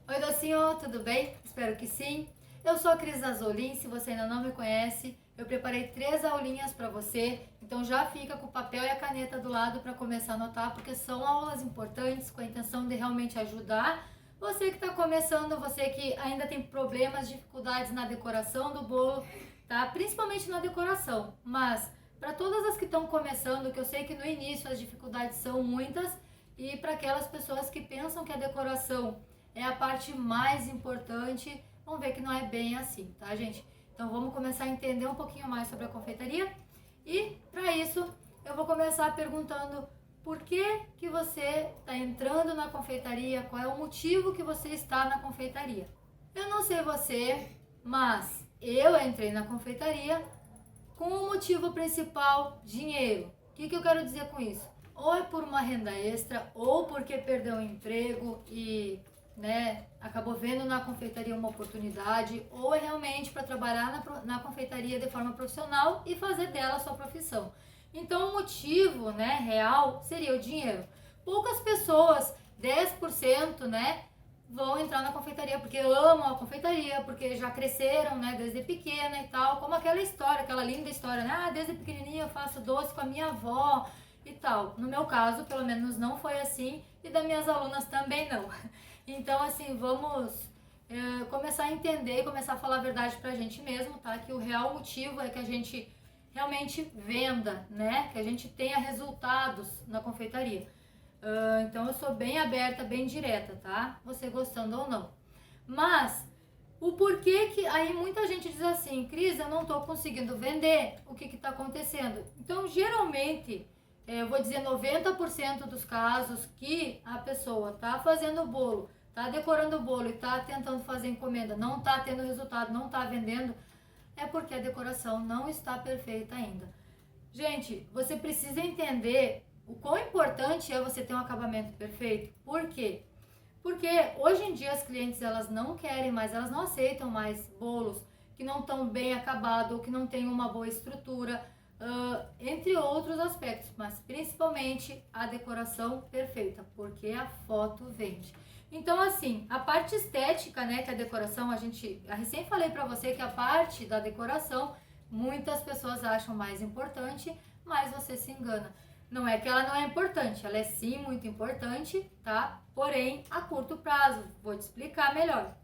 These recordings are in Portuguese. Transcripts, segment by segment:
Oi, docinho, tudo bem? Espero que sim. Eu sou a Cris Azolin, se você ainda não me conhece, eu preparei 3 aulinhas para você, então já fica com o papel e a caneta do lado para começar a anotar, porque são aulas importantes com a intenção de realmente ajudar você que está começando, você que ainda tem problemas, dificuldades na decoração do bolo, tá? Principalmente na decoração, mas para todas as que estão começando, que eu sei que no início as dificuldades são muitas, e para aquelas pessoas que pensam que a decoração é a parte mais importante, vamos ver que não é bem assim, tá, gente? Então vamos começar a entender um pouquinho mais sobre a confeitaria e para isso eu vou começar perguntando por que você está entrando na confeitaria, qual é o motivo que você está na confeitaria. Eu não sei você, mas eu entrei na confeitaria com o motivo principal, dinheiro. O que eu quero dizer com isso? Ou é por uma renda extra, ou porque perdeu o emprego e acabou vendo na confeitaria uma oportunidade, ou é realmente para trabalhar na confeitaria de forma profissional e fazer dela a sua profissão. Então o motivo real seria o dinheiro. Poucas pessoas, 10%, vão entrar na confeitaria porque amam a confeitaria, porque já cresceram, desde pequena e tal, como aquela história, aquela linda história, desde pequenininha eu faço doce com a minha avó e tal. No meu caso, pelo menos não foi assim, e das minhas alunas também não. Então, assim, vamos começar a entender e começar a falar a verdade pra gente mesmo, tá? Que o real motivo é que a gente realmente venda, que a gente tenha resultados na confeitaria. Então eu sou bem aberta, bem direta, tá? Você gostando ou não. Mas o porquê que aí muita gente diz assim, Cris, eu não tô conseguindo vender, o que tá acontecendo? Então geralmente, eu vou dizer 90% dos casos que a pessoa tá fazendo o bolo, tá decorando o bolo e tá tentando fazer encomenda, não tá tendo resultado, não tá vendendo, é porque a decoração não está perfeita ainda. Gente, você precisa entender o quão importante é você ter um acabamento perfeito. Por quê? Porque hoje em dia as clientes elas não querem mais, elas não aceitam mais bolos que não estão bem acabados ou que não têm uma boa estrutura, entre outros aspectos, mas principalmente a decoração perfeita, porque a foto vende. Então assim, a parte estética, que a decoração, eu recém falei pra você que a parte da decoração muitas pessoas acham mais importante, mas você se engana. Não é que ela não é importante, ela é sim muito importante, tá? Porém, a curto prazo, vou te explicar melhor.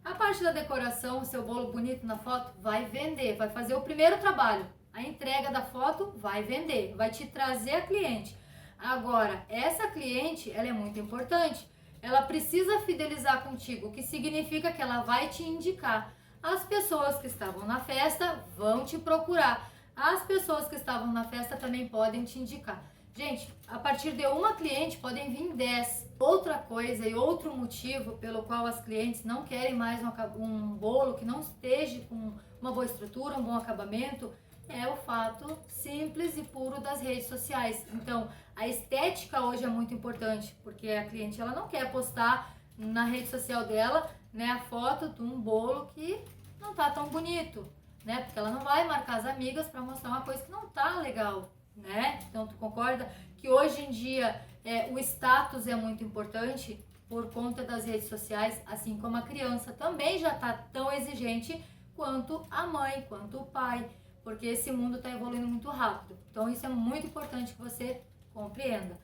A parte da decoração, o seu bolo bonito na foto, vai vender, vai fazer o primeiro trabalho. A entrega da foto vai vender, vai te trazer a cliente. Agora, essa cliente, ela é muito importante. Ela precisa fidelizar contigo, o que significa que ela vai te indicar. As pessoas que estavam na festa vão te procurar. As pessoas que estavam na festa também podem te indicar. Gente, a partir de uma cliente podem vir 10. Outra coisa e outro motivo pelo qual as clientes não querem mais um bolo que não esteja com uma boa estrutura, um bom acabamento, é o fato simples e puro das redes sociais. Então, a estética hoje é muito importante, porque a cliente ela não quer postar na rede social dela, a foto de um bolo que não tá tão bonito, porque ela não vai marcar as amigas para mostrar uma coisa que não tá legal, Então, tu concorda que hoje em dia o status é muito importante por conta das redes sociais, assim como a criança também já tá tão exigente quanto a mãe, quanto o pai, porque esse mundo está evoluindo muito rápido. Então isso é muito importante que você compreenda.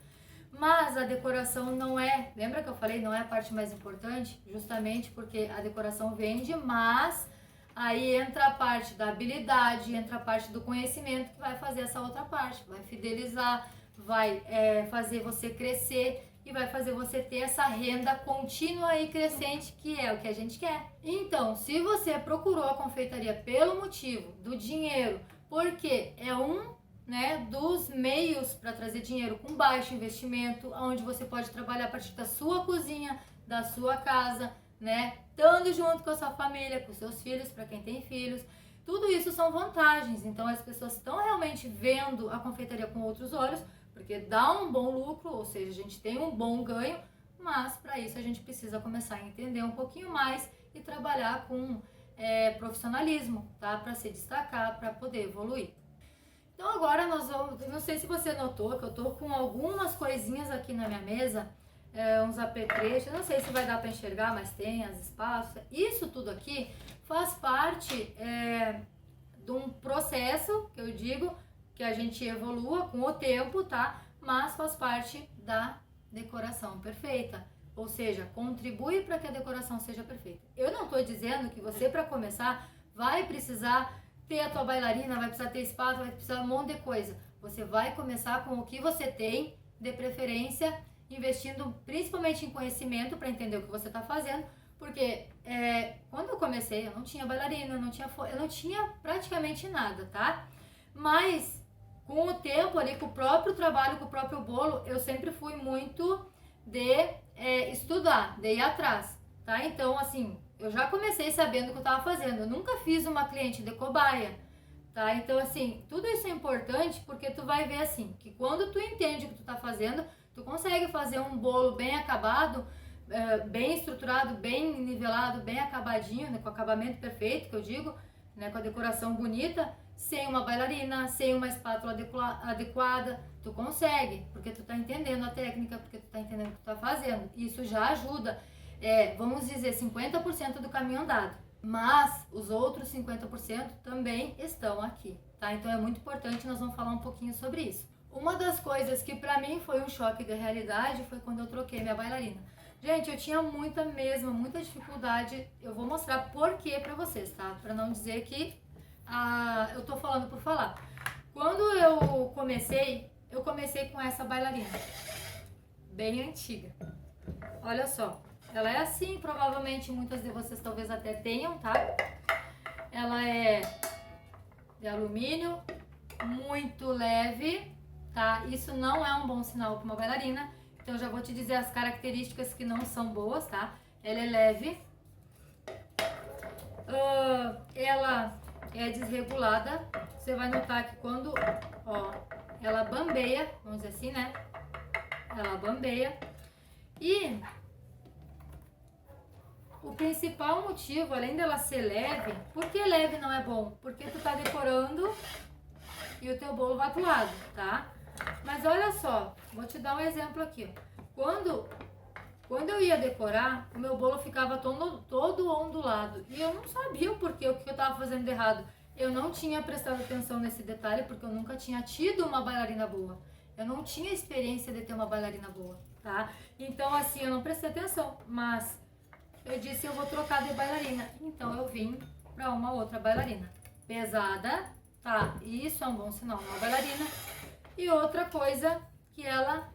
Mas a decoração não é, lembra que eu falei, não é a parte mais importante? Justamente porque a decoração vende, mas aí entra a parte da habilidade, entra a parte do conhecimento que vai fazer essa outra parte, vai fidelizar, vai fazer você crescer e vai fazer você ter essa renda contínua e crescente, que é o que a gente quer. Então, se você procurou a confeitaria pelo motivo do dinheiro, porque é dos meios para trazer dinheiro com baixo investimento, onde você pode trabalhar a partir da sua cozinha, da sua casa, estando junto com a sua família, com seus filhos, para quem tem filhos. Tudo isso são vantagens, então as pessoas estão realmente vendo a confeitaria com outros olhos, porque dá um bom lucro, ou seja, a gente tem um bom ganho, mas para isso a gente precisa começar a entender um pouquinho mais e trabalhar com profissionalismo, tá? Para se destacar, para poder evoluir. Então agora nós vamos, não sei se você notou que eu tô com algumas coisinhas aqui na minha mesa uns apetrechos, não sei se vai dar para enxergar, mas tem as espaços. Isso tudo aqui faz parte de um processo, que eu digo, que a gente evolua com o tempo, tá? Mas faz parte da decoração perfeita. Ou seja, contribui para que a decoração seja perfeita. Eu não estou dizendo que você, para começar, vai precisar ter a tua bailarina, vai precisar ter espaço, vai precisar um monte de coisa. Você vai começar com o que você tem, de preferência, investindo principalmente em conhecimento para entender o que você está fazendo, porque quando eu comecei eu não tinha bailarina, eu não tinha praticamente nada, tá? Mas com o tempo ali, com o próprio trabalho, com o próprio bolo, eu sempre fui muito de estudar, de ir atrás, tá? Então, assim, eu já comecei sabendo o que eu estava fazendo, eu nunca fiz uma cliente de cobaia, tá? Então, assim, tudo isso é importante porque tu vai ver, assim, que quando tu entende o que tu tá fazendo, tu consegue fazer um bolo bem acabado, bem estruturado, bem nivelado, bem acabadinho, né, com acabamento perfeito, que eu digo, né, com a decoração bonita, sem uma bailarina, sem uma espátula adequada. Tu consegue, porque tu tá entendendo a técnica, porque tu tá entendendo o que tu tá fazendo. Isso já ajuda, vamos dizer, 50% do caminho andado. Mas os outros 50% também estão aqui, tá? Então é muito importante, nós vamos falar um pouquinho sobre isso. Uma das coisas que pra mim foi um choque de realidade foi quando eu troquei minha bailarina. Gente, eu tinha muita dificuldade. Eu vou mostrar por quê pra vocês, tá? Pra não dizer que eu tô falando por falar. Quando eu comecei com essa bailarina, bem antiga. Olha só, ela é assim, provavelmente muitas de vocês talvez até tenham, tá? Ela é de alumínio, muito leve, tá? Isso não é um bom sinal para uma bailarina. Então eu já vou te dizer as características que não são boas, tá? Ela é leve, ela é desregulada. Você vai notar que quando, ó, ela bambeia, vamos dizer assim, né? Ela bambeia. E o principal motivo, além dela ser leve, por que leve não é bom? Porque tu tá decorando e o teu bolo vai pro lado, tá? Mas olha só, vou te dar um exemplo aqui. Quando eu ia decorar, o meu bolo ficava todo ondulado. E eu não sabia o porquê, o que eu tava fazendo de errado. Eu não tinha prestado atenção nesse detalhe, porque eu nunca tinha tido uma bailarina boa. Eu não tinha experiência de ter uma bailarina boa, tá? Então, assim, eu não prestei atenção. Mas eu disse, eu vou trocar de bailarina. Então, eu vim pra uma outra bailarina. Pesada, tá? Isso é um bom sinal, uma bailarina. E outra coisa, que ela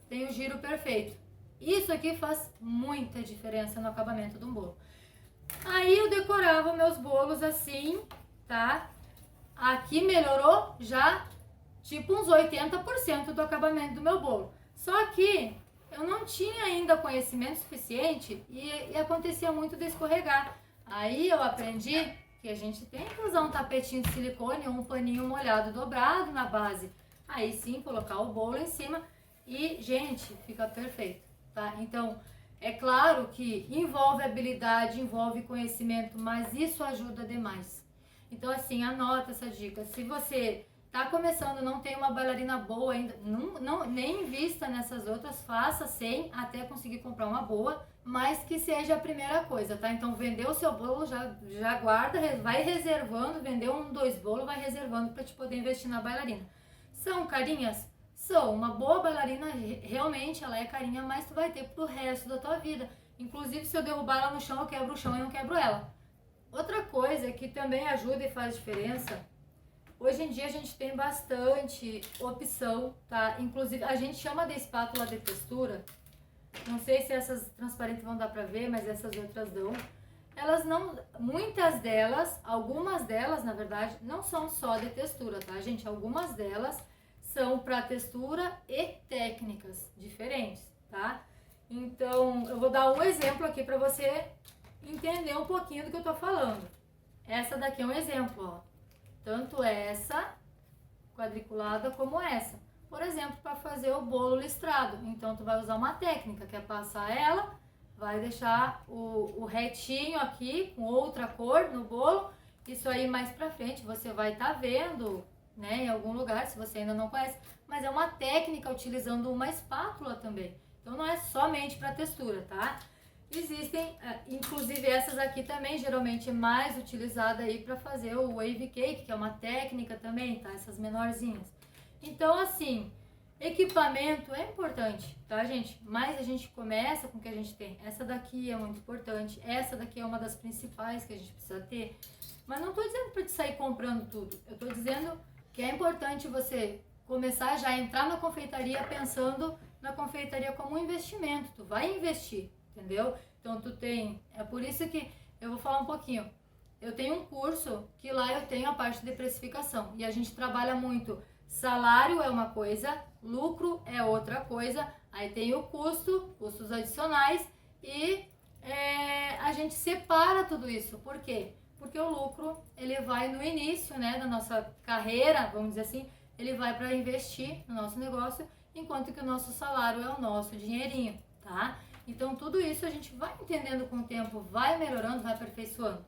tem o giro perfeito. Isso aqui faz muita diferença no acabamento de um bolo. Aí eu decorava meus bolos assim, tá? Aqui melhorou já tipo uns 80% do acabamento do meu bolo. Só que eu não tinha ainda conhecimento suficiente e acontecia muito de escorregar. Aí eu aprendi que a gente tem que usar um tapetinho de silicone ou um paninho molhado dobrado na base. Aí sim, colocar o bolo em cima e, gente, fica perfeito, tá? Então, é claro que envolve habilidade, envolve conhecimento, mas isso ajuda demais. Então, assim, anota essa dica. Se você tá começando, não tem uma bailarina boa ainda, nem invista nessas outras, faça sem até conseguir comprar uma boa, mas que seja a primeira coisa, tá? Então, vendeu o seu bolo, já guarda, vai reservando, vendeu 2 bolos, vai reservando para te poder investir na bailarina. São carinhas? São. Uma boa bailarina, realmente, ela é carinha, mas tu vai ter pro resto da tua vida. Inclusive, se eu derrubar ela no chão, eu quebro o chão e não quebro ela. Outra coisa que também ajuda e faz diferença, hoje em dia a gente tem bastante opção, tá? Inclusive, a gente chama de espátula de textura. Não sei se essas transparentes vão dar pra ver, mas essas outras dão. Elas não, muitas delas, algumas delas, na verdade, não são só de textura, tá, gente? Algumas delas são para textura e técnicas diferentes, tá? Então, eu vou dar um exemplo aqui para você entender um pouquinho do que eu tô falando. Essa daqui é um exemplo, ó. Tanto essa quadriculada como essa. Por exemplo, para fazer o bolo listrado. Então, tu vai usar uma técnica, que é passar ela, vai deixar o retinho aqui com outra cor no bolo. Isso aí mais pra frente você vai estar vendo, né, em algum lugar, se você ainda não conhece. Mas é uma técnica utilizando uma espátula também. Então não é somente para textura, tá? Existem, inclusive essas aqui também, geralmente é mais utilizada aí para fazer o wave cake, que é uma técnica também, tá? Essas menorzinhas. Então, assim, equipamento é importante, tá, gente? Mas a gente começa com o que a gente tem. Essa daqui é muito importante, essa daqui é uma das principais que a gente precisa ter. Mas não tô dizendo para te sair comprando tudo. Eu tô dizendo que é importante você começar já a entrar na confeitaria pensando na confeitaria como um investimento. Tu vai investir, entendeu? Então tu tem, é por isso que eu vou falar um pouquinho. Eu tenho um curso que lá eu tenho a parte de precificação e a gente trabalha muito. Salário é uma coisa, lucro é outra coisa, aí tem o custo, custos adicionais e a gente separa tudo isso. Por quê? Porque o lucro ele vai no início, né, da nossa carreira, vamos dizer assim, ele vai para investir no nosso negócio, enquanto que o nosso salário é o nosso dinheirinho, tá? Então tudo isso a gente vai entendendo com o tempo, vai melhorando, vai aperfeiçoando.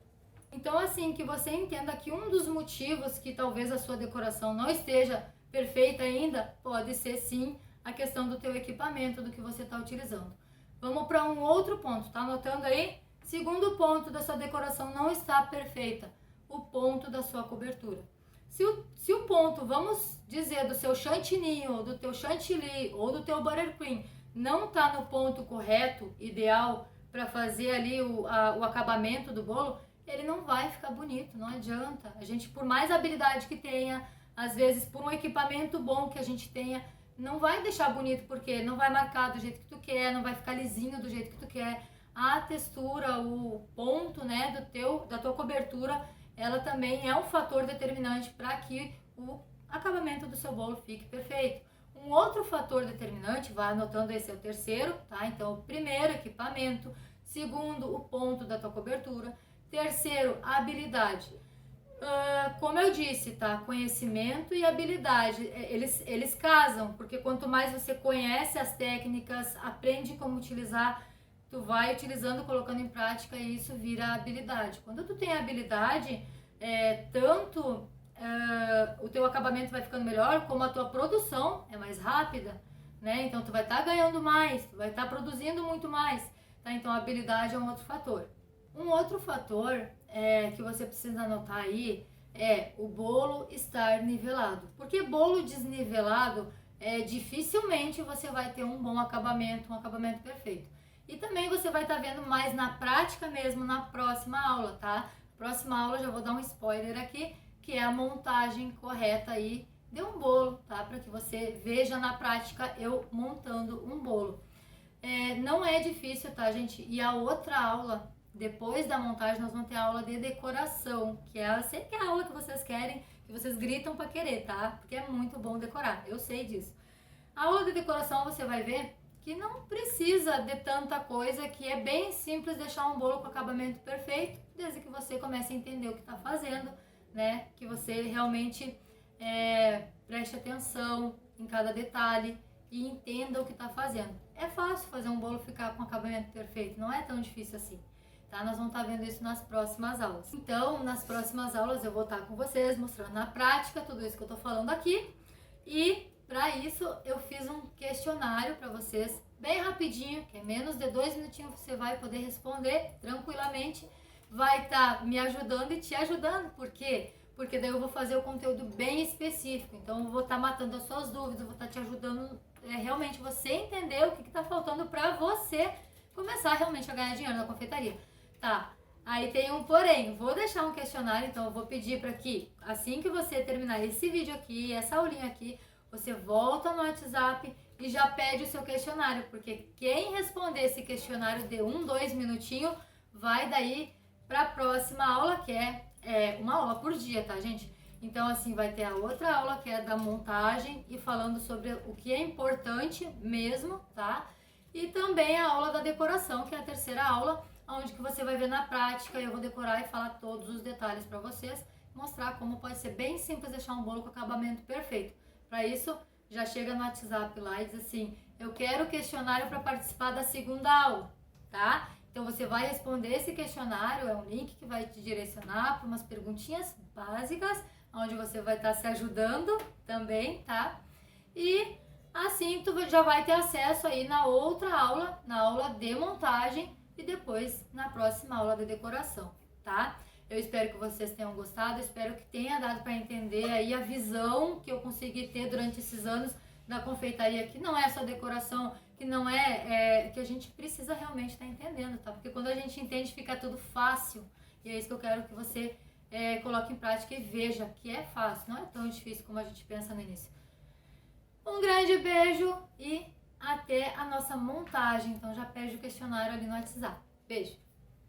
Então assim, que você entenda que um dos motivos que talvez a sua decoração não esteja perfeita ainda, pode ser sim a questão do teu equipamento, do que você está utilizando. Vamos para um outro ponto, tá anotando aí? Segundo ponto da sua decoração não está perfeita, o ponto da sua cobertura. Se o ponto, vamos dizer, do seu chantilly, ou do teu chantilly, ou do teu buttercream, não está no ponto correto, ideal, para fazer ali o acabamento do bolo, ele não vai ficar bonito, não adianta. A gente, por mais habilidade que tenha, às vezes por um equipamento bom que a gente tenha, não vai deixar bonito, porque não vai marcar do jeito que tu quer, não vai ficar lisinho do jeito que tu quer. A textura, o ponto, né, da tua cobertura, ela também é um fator determinante para que o acabamento do seu bolo fique perfeito. Um outro fator determinante, vai anotando, esse é o terceiro, tá? Então, o primeiro, equipamento. Segundo, o ponto da tua cobertura. Terceiro, a habilidade. Como eu disse, tá? Conhecimento e habilidade, eles casam, porque quanto mais você conhece as técnicas, aprende como utilizar, tu vai utilizando, colocando em prática e isso vira habilidade. Quando tu tem habilidade, tanto o teu acabamento vai ficando melhor, como a tua produção é mais rápida, né? Então tu vai estar ganhando mais, tu vai estar produzindo muito mais, tá? Então a habilidade é um outro fator. Um outro fator que você precisa anotar aí é o bolo estar nivelado. Porque bolo desnivelado, dificilmente você vai ter um bom acabamento, um acabamento perfeito. E também você vai estar vendo mais na prática mesmo na próxima aula, tá? Próxima aula, já vou dar um spoiler aqui, que é a montagem correta aí de um bolo, tá? Para que você veja na prática eu montando um bolo. Não é difícil, tá, gente? E a outra aula, depois da montagem, nós vamos ter a aula de decoração, que eu sei que é a aula que vocês querem, que vocês gritam para querer, tá? Porque é muito bom decorar, eu sei disso. A aula de decoração você vai ver que não precisa de tanta coisa, que é bem simples deixar um bolo com acabamento perfeito, desde que você comece a entender o que está fazendo, né? Que você realmente preste atenção em cada detalhe e entenda o que está fazendo. É fácil fazer um bolo ficar com acabamento perfeito, não é tão difícil assim. Tá? Nós vamos estar vendo isso nas próximas aulas. Então, nas próximas aulas eu vou estar com vocês, mostrando na prática tudo isso que eu tô falando aqui. E para isso eu fiz um questionário para vocês, bem rapidinho, que é menos de 2 minutinhos, você vai poder responder tranquilamente. Vai estar me ajudando e te ajudando. Por quê? Porque daí eu vou fazer o conteúdo bem específico. Então eu vou estar matando as suas dúvidas, eu vou estar te ajudando realmente você entender o que está faltando para você começar realmente a ganhar dinheiro na confeitaria. Tá, aí tem um porém, vou deixar um questionário, então eu vou pedir para que, assim que você terminar esse vídeo aqui, essa aulinha aqui, você volta no WhatsApp e já pede o seu questionário, porque quem responder esse questionário de 2 minutinhos, vai daí para a próxima aula, que é uma aula por dia, tá, gente? Então, assim, vai ter a outra aula, que é da montagem e falando sobre o que é importante mesmo, tá? E também a aula da decoração, que é a terceira aula, onde que você vai ver na prática, eu vou decorar e falar todos os detalhes para vocês, mostrar como pode ser bem simples deixar um bolo com acabamento perfeito. Para isso, já chega no WhatsApp lá e diz assim, eu quero o questionário para participar da segunda aula, tá? Então você vai responder esse questionário, é um link que vai te direcionar para umas perguntinhas básicas, onde você vai estar se ajudando também, tá? E Assim tu já vai ter acesso aí na outra aula, na aula de montagem e depois na próxima aula de decoração, tá? Eu espero que vocês tenham gostado, espero que tenha dado para entender aí a visão que eu consegui ter durante esses anos da confeitaria, que não é só decoração, que não que a gente precisa realmente estar entendendo, tá? Porque quando a gente entende fica tudo fácil, e é isso que eu quero que você coloque em prática e veja que é fácil, não é tão difícil como a gente pensa no início. Um grande beijo e até a nossa montagem, então já pede o questionário ali no WhatsApp. Beijo!